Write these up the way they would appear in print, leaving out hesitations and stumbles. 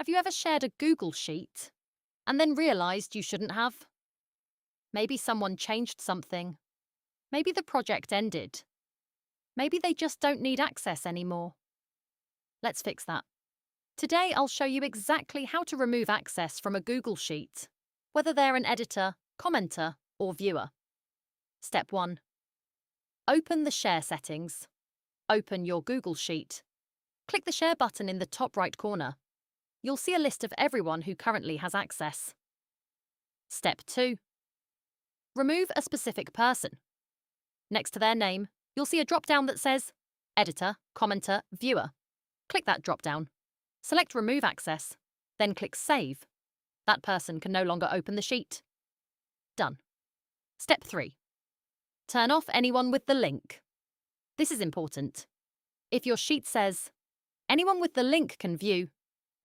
Have you ever shared a Google Sheet and then realized you shouldn't have? Maybe someone changed something. Maybe the project ended. Maybe they just don't need access anymore. Let's fix that. Today, I'll show you exactly how to remove access from a Google Sheet, whether they're an editor, commenter, or viewer. Step 1. Open the Share settings. Open your Google Sheet. Click the Share button in the top right corner. You'll see a list of everyone who currently has access. Step 2. Remove a specific person. Next to their name, you'll see a drop-down that says Editor, Commenter, Viewer. Click that drop-down. Select Remove Access, then click Save. That person can no longer open the sheet. Done. Step 3. Turn off anyone with the link. This is important. If your sheet says, anyone with the link can view,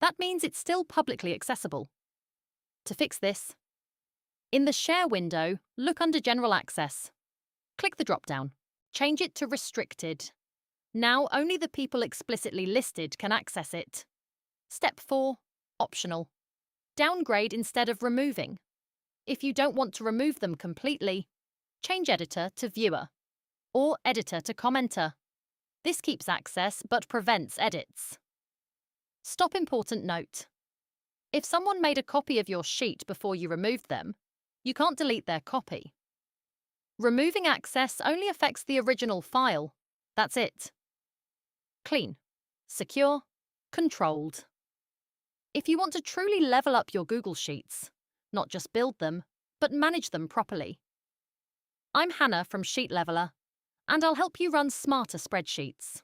that means it's still publicly accessible. To fix this, in the Share window, look under General Access. Click the drop-down. Change it to Restricted. Now only the people explicitly listed can access it. Step 4. Optional. Downgrade instead of removing. If you don't want to remove them completely, change Editor to Viewer, or Editor to Commenter. This keeps access but prevents edits. Stop important note. If someone made a copy of your sheet before you removed them, you can't delete their copy. Removing access only affects the original file. That's it. Clean, secure, controlled. If you want to truly level up your Google Sheets, not just build them, but manage them properly. I'm Hannah from Sheet Leveler, and I'll help you run smarter spreadsheets.